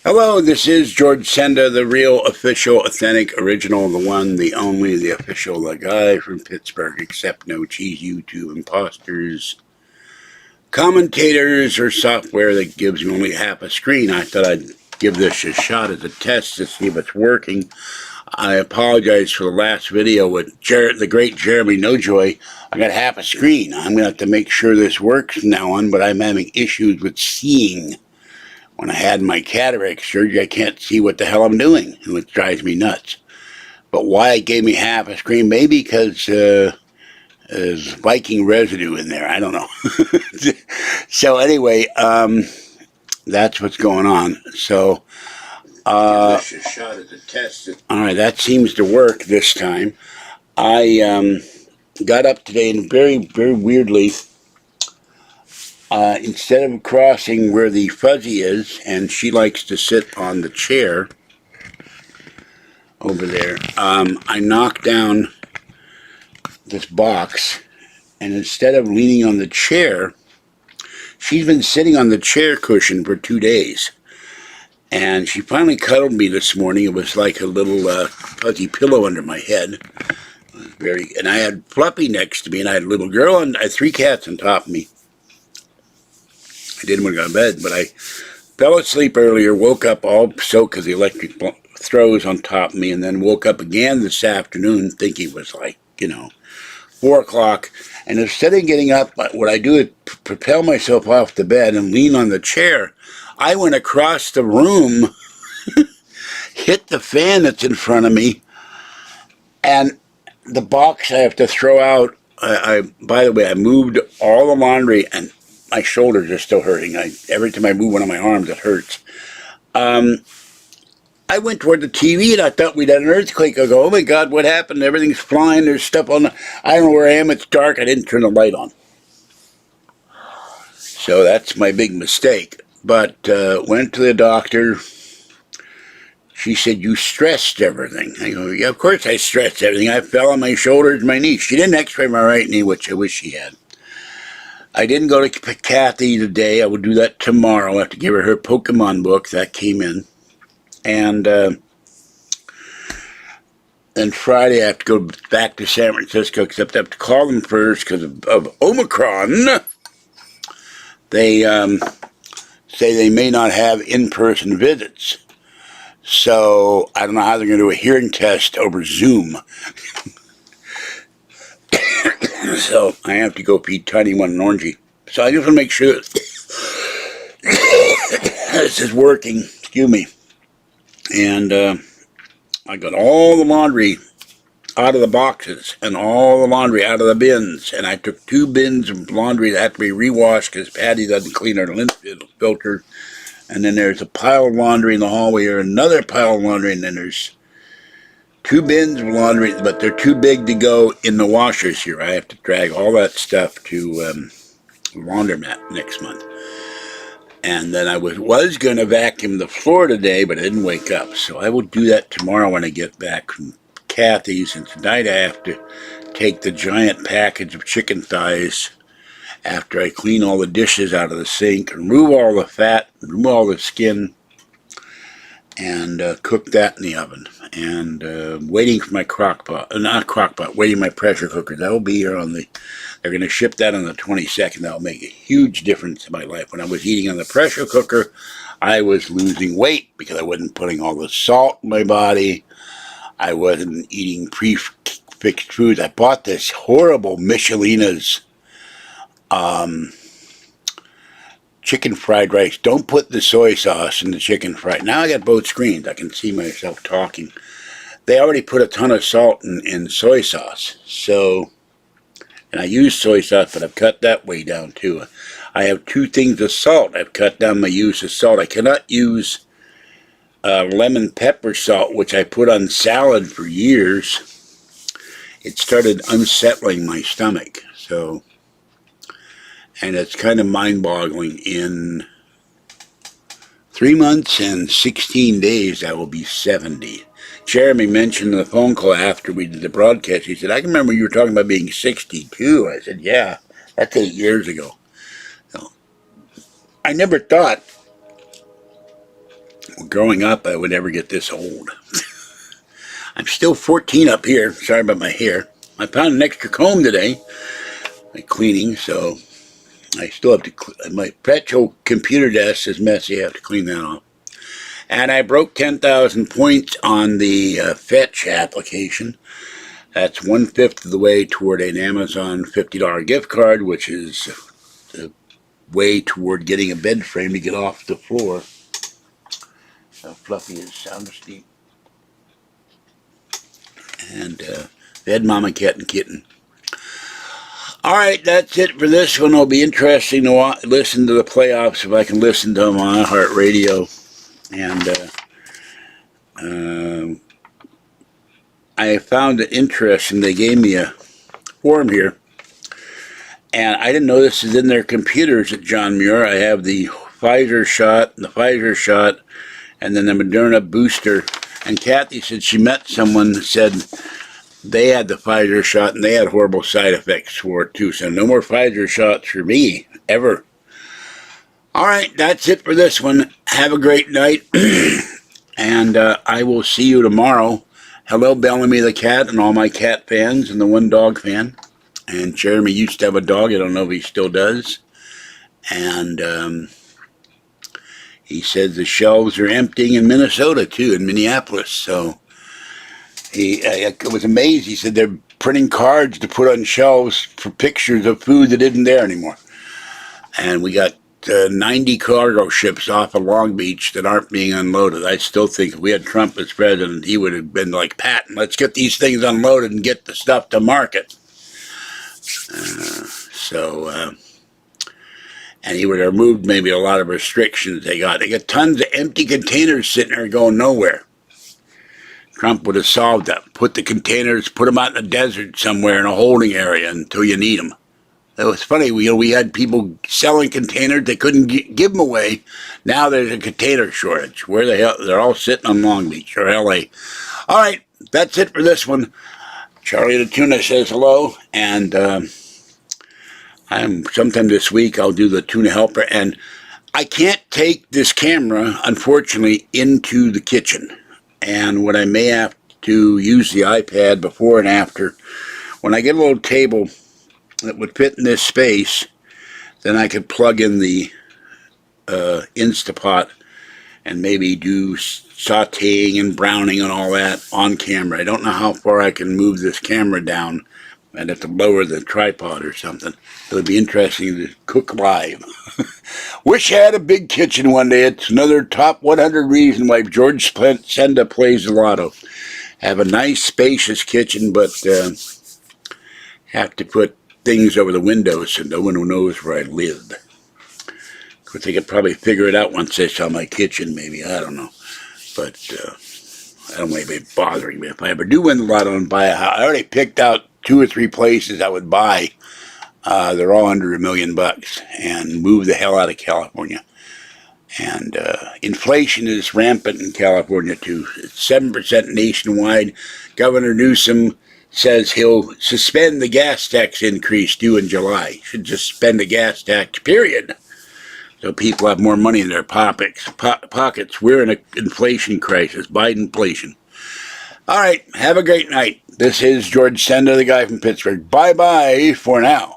Hello, this is George Senda, the real, official, authentic, original, the one, the only, the official, the guy from Pittsburgh, except no cheese YouTube imposters, commentators, or software that gives you only half a screen. I thought I'd give this a shot as a test to see if it's working. I apologize for the last video with the great Jeremy Nojoy. I got half a screen. I'm going to have to make sure this works from now on, but I'm having issues with seeing. When I had my cataract surgery, I can't see what the hell I'm doing, which drives me nuts. But why it gave me half a screen? Maybe because there's Viking residue in there. I don't know. So anyway, that's what's going on. So, give this a shot as a test. All right, that seems to work this time. I got up today and very, very weirdly, instead of crossing where the fuzzy is, and she likes to sit on the chair over there, I knocked down this box, and instead of leaning on the chair, she's been sitting on the chair cushion for 2 days. And she finally cuddled me this morning. It was like a little fuzzy pillow under my head. It was and I had Fluffy next to me, and I had a little girl, and I had 3 cats on top of me. I didn't want to go to bed, but I fell asleep earlier, woke up all soaked because the electric throws on top of me, and then woke up again this afternoon thinking it was like, 4 o'clock. And instead of getting up, what I do is propel myself off the bed and lean on the chair. I went across the room, hit the fan that's in front of me, and the box I have to throw out. By the way, I moved all the laundry, and my shoulders are still hurting. Every time I move one of my arms, it hurts. I went toward the TV, and I thought we'd had an earthquake. I go, oh my God, what happened? Everything's flying. There's stuff on I don't know where I am. It's dark. I didn't turn the light on. So that's my big mistake. But went to the doctor. She said, you stressed everything. I go, yeah, of course I stressed everything. I fell on my shoulders, my knees. She didn't x-ray my right knee, which I wish she had. I didn't go to Kathy today. I will do that tomorrow. I have to give her Pokemon book. That came in. And then Friday I have to go back to San Francisco, except I have to call them first because of Omicron. They say they may not have in-person visits. So I don't know how they're going to do a hearing test over Zoom. So I have to go feed Tiny One and Orangey. So I just want to make sure this is working. Excuse me. And I got all the laundry out of the boxes and all the laundry out of the bins. And I took 2 bins of laundry that have to be rewashed because Patty doesn't clean her lint filter. And then there's a pile of laundry in the hallway, or another pile of laundry, and then there's 2 bins of laundry, but they're too big to go in the washers here. I have to drag all that stuff to laundromat next month. And then I was going to vacuum the floor today, but I didn't wake up. So I will do that tomorrow when I get back from Kathy's. And tonight I have to take the giant package of chicken thighs after I clean all the dishes out of the sink, remove all the fat, remove all the skin, and cook that in the oven. And waiting for my waiting my pressure cooker. That will be here they're going to ship that on the 22nd. That will make a huge difference in my life. When I was eating on the pressure cooker, I was losing weight because I wasn't putting all the salt in my body. I wasn't eating pre-fixed foods. I bought this horrible Michelina's chicken fried rice. Don't put the soy sauce in the chicken fried. Now I got both screens. I can see myself talking. They already put a ton of salt in soy sauce. So, and I use soy sauce, but I've cut that way down too. I have 2 things of salt. I've cut down my use of salt. I cannot use lemon pepper salt, which I put on salad for years. It started unsettling my stomach. So, and it's kind of mind-boggling. In 3 months and 16 days, I will be 70. Jeremy mentioned in the phone call after we did the broadcast, he said, I can remember you were talking about being 62. I said, yeah, that's 8 years ago. So, I never thought Growing up, I would never get this old. I'm still 14 up here. Sorry about my hair. I found an extra comb today. My cleaning, so I still have to. My petrol computer desk is messy. I have to clean that off. And I broke 10,000 points on the Fetch application. That's 1/5 of the way toward an Amazon $50 gift card, which is the way toward getting a bed frame to get off the floor. How fluffy is sound asleep. And bed mama, cat, and kitten. All right, that's it for this one. It'll be interesting to listen to the playoffs if I can listen to them on iHeartRadio. And I found it interesting. They gave me a form here, and I didn't know this is in their computers at John Muir. I have the Pfizer shot, and then the Moderna booster. And Kathy said she met someone that said they had the Pfizer shot and they had horrible side effects for it too. So no more Pfizer shots for me, ever. All right, that's it for this one. Have a great night. And I will see you tomorrow. Hello, Bellamy the cat and all my cat fans and the one dog fan. And Jeremy used to have a dog. I don't know if he still does. And he said the shelves are emptying in Minnesota, too, in Minneapolis. So I was amazed. He said they're printing cards to put on shelves for pictures of food that isn't there anymore. And we got 90 cargo ships off of Long Beach that aren't being unloaded. I still think if we had Trump as president, he would have been like, Patton, let's get these things unloaded and get the stuff to market. And he would have removed maybe a lot of restrictions they got. They got tons of empty containers sitting there going nowhere. Trump would have solved that. Put the containers, put them out in the desert somewhere in a holding area until you need them. It was funny, we had people selling containers, they couldn't give them away. Now there's a container shortage. Where the hell? They're all sitting on Long Beach or LA. All right, that's it for this one. Charlie the Tuna says hello, and sometime this week I'll do the Tuna Helper, and I can't take this camera, unfortunately, into the kitchen. And what I may have to use the iPad before and after. When I get a little table that would fit in this space, then I could plug in the Instapot and maybe do sauteing and browning and all that on camera. I don't know how far I can move this camera down. I'd have to lower the tripod or something. It would be interesting to cook live. Wish I had a big kitchen one day. It's another top 100 reason why George Senda plays the lotto. Have a nice spacious kitchen, but have to put things over the windows so no one knows where I lived. Of course, they could probably figure it out once they saw my kitchen, maybe. I don't know. But I don't want anybody bothering me. If I ever do win the lotto and buy a house, I already picked out 2 or 3 places I would buy. They're all under $1 million and move the hell out of California. And inflation is rampant in California too. It's 7% nationwide. Governor Newsom says he'll suspend the gas tax increase due in July. Should just suspend the gas tax, period. So people have more money in their pockets. We're in an inflation crisis, Bidenflation. All right, have a great night. This is George Senda, the guy from Pittsburgh. Bye-bye for now.